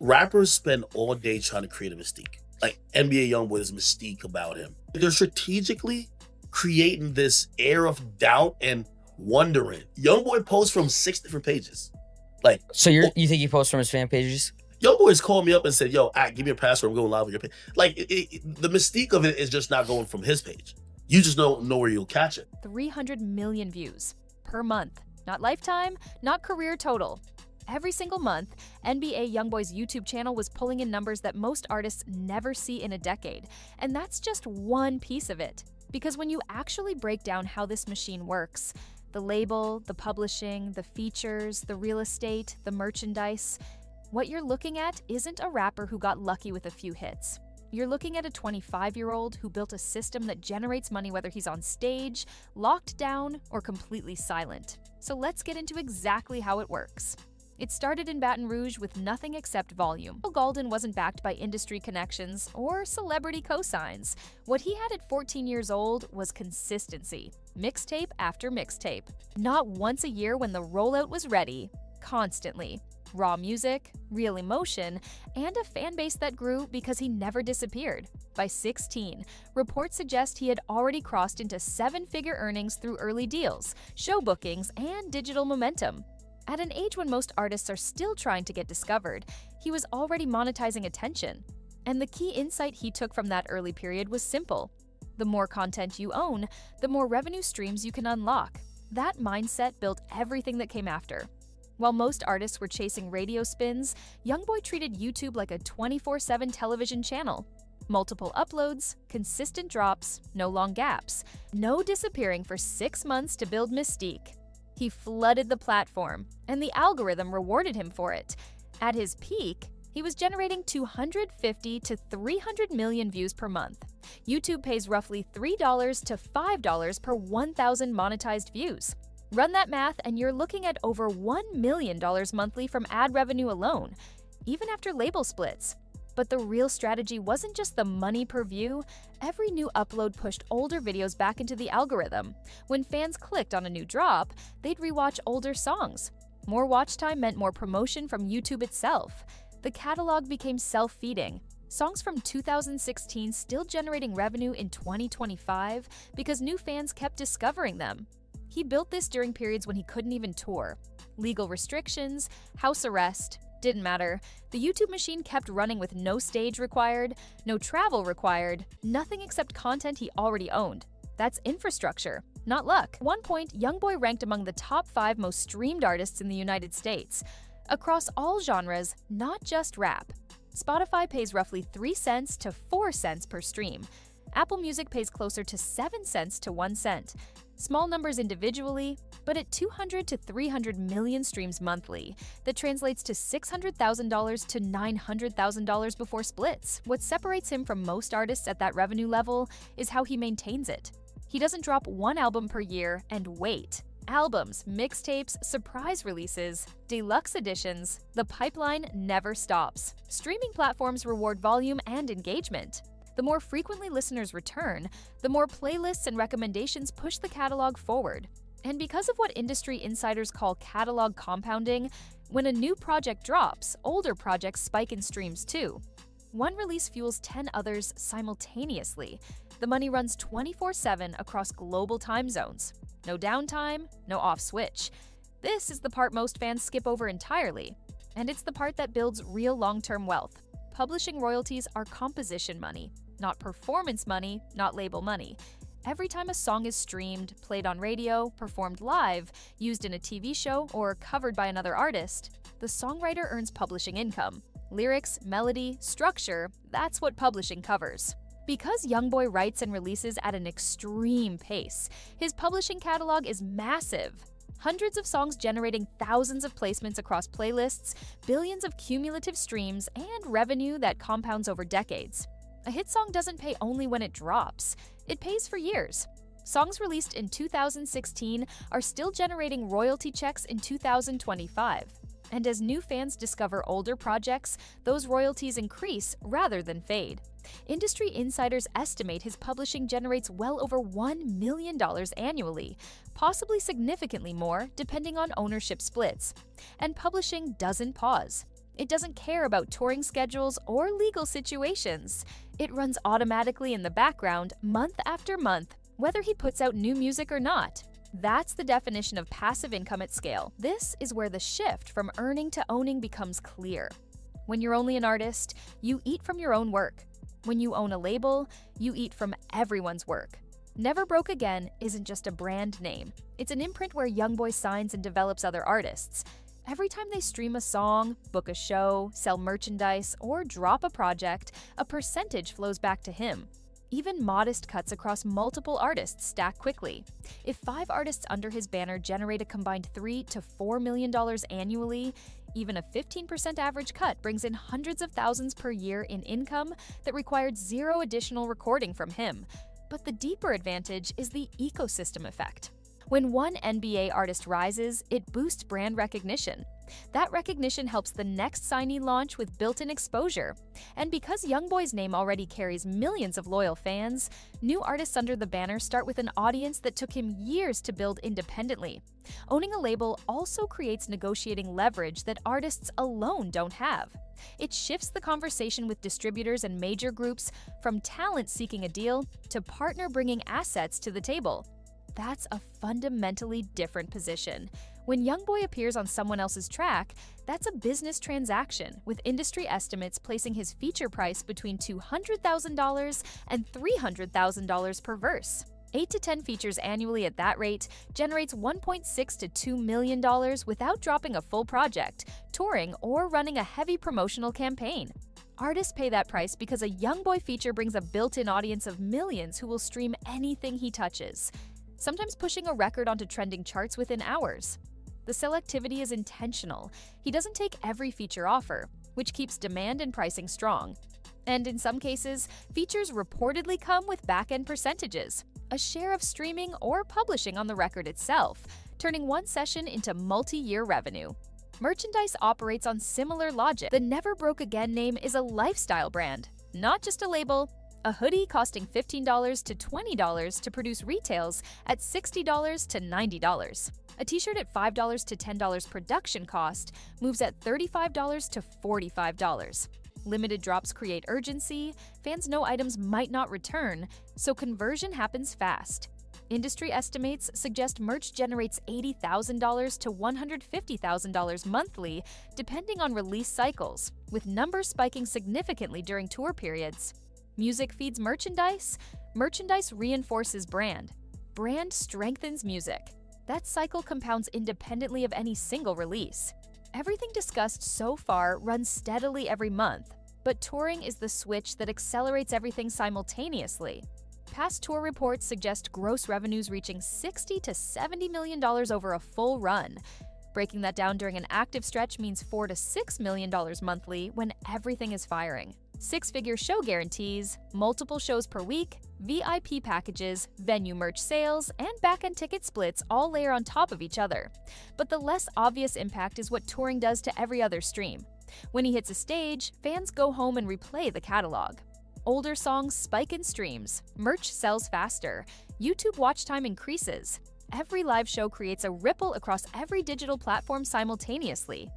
Rappers spend all day trying to create a mystique. Like NBA Youngboy, there's a mystique about him. They're strategically creating this air of doubt and wondering. Youngboy posts from 6 different pages. Like, So you think he posts from his fan pages? Youngboy's called me up and said, "Yo, give me your password. I'm going live with your page." Like, the mystique of it is just not going from his page. You just don't know where you'll catch it. 300 million views per month. Not lifetime, not career total. Every single month, NBA Youngboy's YouTube channel was pulling in numbers that most artists never see in a decade. And that's just one piece of it. Because when you actually break down how this machine works, the label, the publishing, the features, the real estate, the merchandise, what you're looking at isn't a rapper who got lucky with a few hits. You're looking at a 25-year-old who built a system that generates money whether he's on stage, locked down, or completely silent. So let's get into exactly how it works. It started in Baton Rouge with nothing except volume. Golden wasn't backed by industry connections or celebrity cosigns. What he had at 14 years old was consistency. Mixtape after mixtape. Not once a year when the rollout was ready. Constantly. Raw music, real emotion, and a fan base that grew because he never disappeared. By 16, reports suggest he had already crossed into 7-figure earnings through early deals, show bookings, and digital momentum. At an age when most artists are still trying to get discovered, he was already monetizing attention. And the key insight he took from that early period was simple. The more content you own, the more revenue streams you can unlock. That mindset built everything that came after. While most artists were chasing radio spins, Youngboy treated YouTube like a 24/7 television channel. Multiple uploads, consistent drops, no long gaps, no disappearing for 6 months to build mystique. He flooded the platform, and the algorithm rewarded him for it. At his peak, he was generating 250 to 300 million views per month. YouTube pays roughly $3 to $5 per 1,000 monetized views. Run that math and you're looking at over $1 million monthly from ad revenue alone, even after label splits. But the real strategy wasn't just the money per view. Every new upload pushed older videos back into the algorithm. When fans clicked on a new drop, they'd rewatch older songs. More watch time meant more promotion from YouTube itself. The catalog became self-feeding. Songs from 2016 still generating revenue in 2025 because new fans kept discovering them. He built this during periods when he couldn't even tour. Legal restrictions, house arrest, didn't matter. The YouTube machine kept running with no stage required, no travel required, nothing except content he already owned. That's infrastructure, not luck. At one point, Youngboy ranked among the top 5 most streamed artists in the United States. Across all genres, not just rap. Spotify pays roughly 3 cents to 4 cents per stream. Apple Music pays closer to 7 cents to 1 cent. Small numbers individually, but at 200 to 300 million streams monthly, that translates to $600,000 to $900,000 before splits. What separates him from most artists at that revenue level is how he maintains it. He doesn't drop one album per year and wait. Albums, mixtapes, surprise releases, deluxe editions, the pipeline never stops. Streaming platforms reward volume and engagement. The more frequently listeners return, the more playlists and recommendations push the catalog forward. And because of what industry insiders call catalog compounding, when a new project drops, older projects spike in streams too. One release fuels 10 others simultaneously. The money runs 24/7 across global time zones. No downtime, no off switch. This is the part most fans skip over entirely. And it's the part that builds real long-term wealth. Publishing royalties are composition money, not performance money, not label money. Every time a song is streamed, played on radio, performed live, used in a TV show, or covered by another artist, the songwriter earns publishing income. Lyrics, melody, structure, that's what publishing covers. Because Youngboy writes and releases at an extreme pace, his publishing catalog is massive. Hundreds of songs generating thousands of placements across playlists, billions of cumulative streams, and revenue that compounds over decades. A hit song doesn't pay only when it drops. It pays for years. Songs released in 2016 are still generating royalty checks in 2025. And as new fans discover older projects, those royalties increase rather than fade. Industry insiders estimate his publishing generates well over $1 million annually, possibly significantly more depending on ownership splits. And publishing doesn't pause. It doesn't care about touring schedules or legal situations. It runs automatically in the background month after month, whether he puts out new music or not. That's the definition of passive income at scale. This is where the shift from earning to owning becomes clear. When you're only an artist, you eat from your own work. When you own a label, you eat from everyone's work. Never Broke Again isn't just a brand name. It's an imprint where Youngboy signs and develops other artists. Every time they stream a song, book a show, sell merchandise, or drop a project, a percentage flows back to him. Even modest cuts across multiple artists stack quickly. If 5 artists under his banner generate a combined $3 to $4 million annually, even a 15% average cut brings in hundreds of thousands per year in income that required 0 additional recording from him. But the deeper advantage is the ecosystem effect. When one NBA artist rises, it boosts brand recognition. That recognition helps the next signee launch with built-in exposure. And because Youngboy's name already carries millions of loyal fans, new artists under the banner start with an audience that took him years to build independently. Owning a label also creates negotiating leverage that artists alone don't have. It shifts the conversation with distributors and major groups from talent seeking a deal to partner bringing assets to the table. That's a fundamentally different position. When Youngboy appears on someone else's track, that's a business transaction, with industry estimates placing his feature price between $200,000 and $300,000 per verse. 8 to 10 features annually at that rate generates $1.6 to $2 million without dropping a full project, touring, or running a heavy promotional campaign. Artists pay that price because a Youngboy feature brings a built-in audience of millions who will stream anything he touches, sometimes pushing a record onto trending charts within hours. The selectivity is intentional. He doesn't take every feature offer, which keeps demand and pricing strong. And in some cases, features reportedly come with back-end percentages, a share of streaming or publishing on the record itself, turning one session into multi-year revenue. Merchandise operates on similar logic. The Never Broke Again name is a lifestyle brand, not just a label. A hoodie costing $15 to $20 to produce retails at $60 to $90. A t-shirt at $5 to $10 production cost moves at $35 to $45. Limited drops create urgency, fans know items might not return, so conversion happens fast. Industry estimates suggest merch generates $80,000 to $150,000 monthly, depending on release cycles, with numbers spiking significantly during tour periods. Music feeds merchandise, merchandise reinforces brand. Brand strengthens music. That cycle compounds independently of any single release. Everything discussed so far runs steadily every month, but touring is the switch that accelerates everything simultaneously. Past tour reports suggest gross revenues reaching $60 to $70 million over a full run. Breaking that down during an active stretch means $4 to $6 million monthly when everything is firing. 6-figure show guarantees, multiple shows per week, VIP packages, venue merch sales, and back-end ticket splits all layer on top of each other. But the less obvious impact is what touring does to every other stream. When he hits a stage, fans go home and replay the catalog. Older songs spike in streams, merch sells faster, YouTube watch time increases. Every live show creates a ripple across every digital platform simultaneously.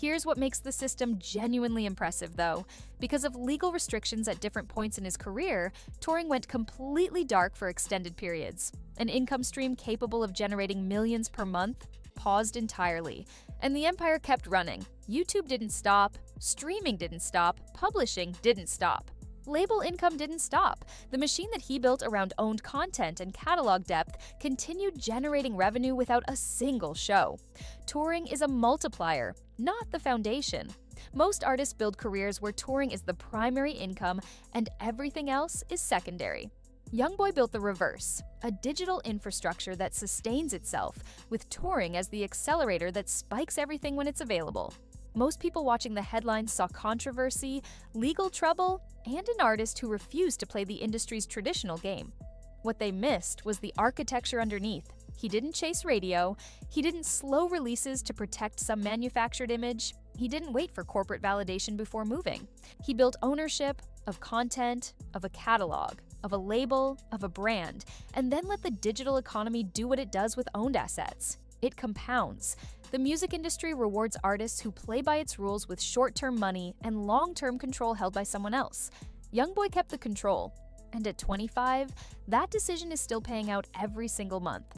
Here's what makes the system genuinely impressive, though. Because of legal restrictions at different points in his career, touring went completely dark for extended periods. An income stream capable of generating millions per month paused entirely, and the empire kept running. YouTube didn't stop, streaming didn't stop, publishing didn't stop. Label income didn't stop. The machine that he built around owned content and catalog depth continued generating revenue without a single show. Touring is a multiplier, not the foundation. Most artists build careers where touring is the primary income and everything else is secondary. Youngboy built the reverse, a digital infrastructure that sustains itself, with touring as the accelerator that spikes everything when it's available. Most people watching the headlines saw controversy, legal trouble, and an artist who refused to play the industry's traditional game. What they missed was the architecture underneath. He didn't chase radio, he didn't slow releases to protect some manufactured image, he didn't wait for corporate validation before moving. He built ownership of content, of a catalog, of a label, of a brand, and then let the digital economy do what it does with owned assets. it compounds. The music industry rewards artists who play by its rules with short-term money and long-term control held by someone else. Youngboy kept the control, and at 25, that decision is still paying out every single month.